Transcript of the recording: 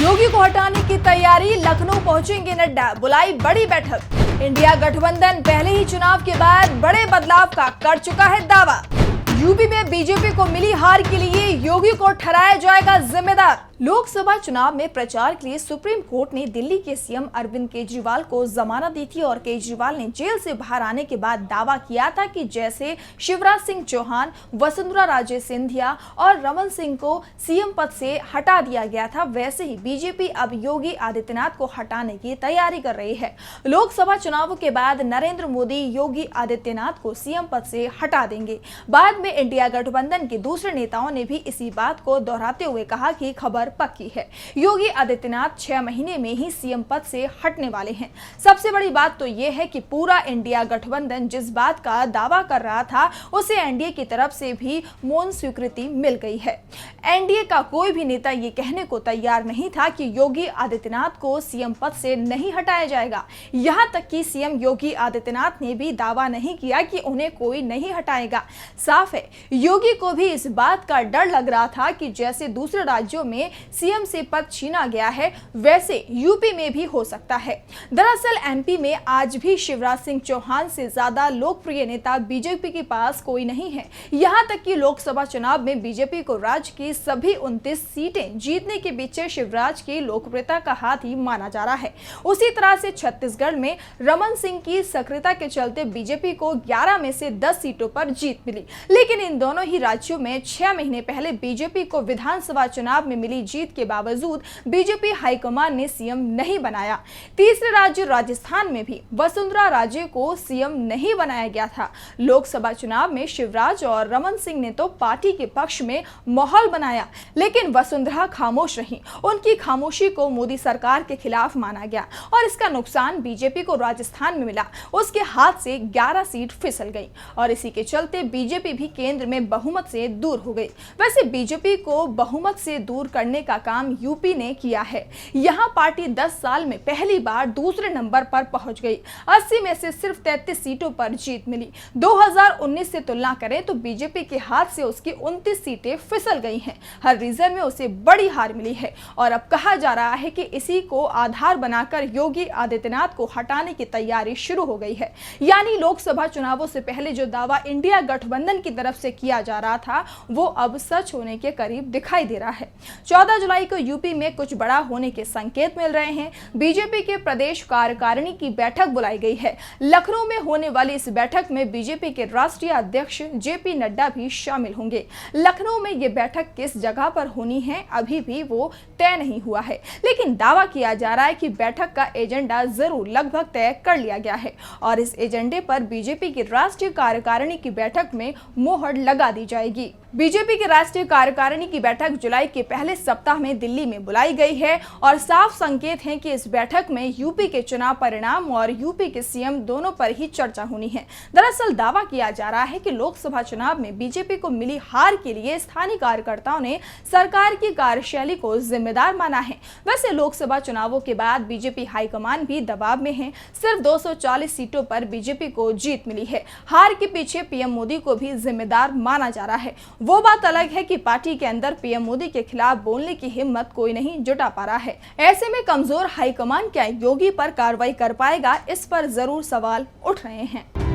योगी को हटाने की तैयारी, लखनऊ पहुंचेंगे नड्डा, बुलाई बड़ी बैठक। इंडिया गठबंधन पहले ही चुनाव के बाद बड़े बदलाव का कर चुका है दावा। यूपी में बीजेपी को मिली हार के लिए योगी को ठहराया जाएगा जिम्मेदार। लोकसभा चुनाव में प्रचार के लिए सुप्रीम कोर्ट ने दिल्ली के सीएम अरविंद केजरीवाल को जमानत दी थी और केजरीवाल ने जेल से बाहर आने के बाद दावा किया था कि जैसे शिवराज सिंह चौहान, वसुंधरा राजे सिंधिया और रमन सिंह को सीएम पद से हटा दिया गया था, वैसे ही बीजेपी अब योगी आदित्यनाथ को हटाने की तैयारी कर रही है। लोकसभा चुनाव के बाद नरेंद्र मोदी योगी आदित्यनाथ को सीएम पद से हटा देंगे। बाद में इंडिया गठबंधन के दूसरे नेताओं ने भी इसी बात को दोहराते हुए कहा कि खबर पक्की है, योगी आदित्यनाथ 6 महीने में ही सीएम पद से हटने वाले हैं। सबसे बड़ी बात तो यह है कि पूरा इंडिया गठबंधन जिस बात का दावा कर रहा था उसे एनडीए की तरफ से भी मौन स्वीकृति मिल गई है। एनडीए का कोई भी नेता ये कहने को तैयार नहीं था कि योगी आदित्यनाथ को सीएम पद से नहीं हटाया जाएगा। यहां तक कि सीएम योगी आदित्यनाथ ने भी दावा नहीं किया कि उन्हें कोई नहीं हटाएगा। साफ है, योगी को भी इस बात का डर लग रहा था कि जैसे दूसरे राज्यों में सीएम से पद छीना गया है, वैसे यूपी में भी हो सकता है। दरअसल एमपी में आज भी शिवराज सिंह चौहान से ज्यादा लोकप्रिय नेता बीजेपी के पास कोई नहीं है। यहां तक कि लोकसभा चुनाव में बीजेपी को राज्य की सभी 29 सीटें जीतने के पीछे शिवराज की लोकप्रियता का हाथ ही माना जा रहा है। उसी तरह से छत्तीसगढ़ में रमन सिंह की सक्रियता के चलते बीजेपी को 11 में से 10 सीटों पर जीत मिली। लेकिन इन दोनों ही राज्यों में 6 महीने पहले बीजेपी को विधानसभा चुनाव में मिली जीत के बावजूद बीजेपी हाईकमान ने सीएम नहीं बनाया। तीसरे राज्य राजस्थान में भी वसुंधरा राजे को सीएम नहीं बनाया गया था। लोकसभा चुनाव में शिवराज और रमन सिंह ने तो पार्टी के पक्ष में माहौल बनाया, लेकिन वसुंधरा खामोश रही। उनकी खामोशी को मोदी सरकार के खिलाफ माना गया और इसका नुकसान बीजेपी को राजस्थान में मिला। उसके हाथ से 11 सीट फिसल गई और इसी के चलते बीजेपी भी केंद्र में बहुमत से दूर हो गई। वैसे बीजेपी को बहुमत से दूर करने का काम यूपी ने किया है। यहां पार्टी 10 साल में पहली बार दूसरे नंबर पर पहुंच गई। 80 में से सिर्फ 33 सीटों पर जीत मिली। 2019 से तुलना करें तो बीजेपी के हाथ से उसकी 29 सीटें फिसल गई हैं। हर रीजन में उसे बड़ी हार मिली है और अब कहा जा रहा है कि इसी को आधार बनाकर योगी आदित्यनाथ को हटाने की तैयारी शुरू हो गई है। यानी लोकसभा चुनावों से पहले जो दावा इंडिया गठबंधन की तरफ से किया जा रहा था वो अब सच होने के करीब दिखाई दे रहा है। 14 जुलाई को यूपी में कुछ बड़ा होने के संकेत मिल रहे हैं। बीजेपी के प्रदेश कार्यकारिणी की बैठक बुलाई गई है। लखनऊ में होने वाली इस बैठक में बीजेपी के राष्ट्रीय अध्यक्ष जेपी नड्डा भी शामिल होंगे। लखनऊ में ये बैठक किस जगह पर होनी है अभी भी वो तय नहीं हुआ है, लेकिन दावा किया जा रहा है कि बैठक का एजेंडा जरूर लगभग तय कर लिया गया है और इस एजेंडे पर बीजेपी की राष्ट्रीय कार्यकारिणी की बैठक में मोहर लगा दी जाएगी। बीजेपी की राष्ट्रीय कार्यकारिणी की बैठक जुलाई के पहले सप्ताह में दिल्ली में बुलाई गई है और साफ संकेत हैं कि इस बैठक में यूपी के चुनाव परिणाम और यूपी के सीएम दोनों पर ही चर्चा होनी है। दरअसल दावा किया जा रहा है कि लोकसभा चुनाव में बीजेपी को मिली हार के लिए स्थानीय कार्यकर्ताओं ने सरकार की कार्यशैली को जिम्मेदार माना है। वैसे लोकसभा चुनावों के बाद बीजेपी हाईकमान भी दबाव में है। सिर्फ 240 सीटों पर बीजेपी को जीत मिली है। हार के पीछे पीएम मोदी को भी जिम्मेदार माना जा रहा है। वो बात अलग है कि पार्टी के अंदर पीएम मोदी के खिलाफ बोलने की हिम्मत कोई नहीं जुटा पा रहा है। ऐसे में कमजोर हाईकमान क्या योगी पर कार्रवाई कर पाएगा, इस पर जरूर सवाल उठ रहे हैं।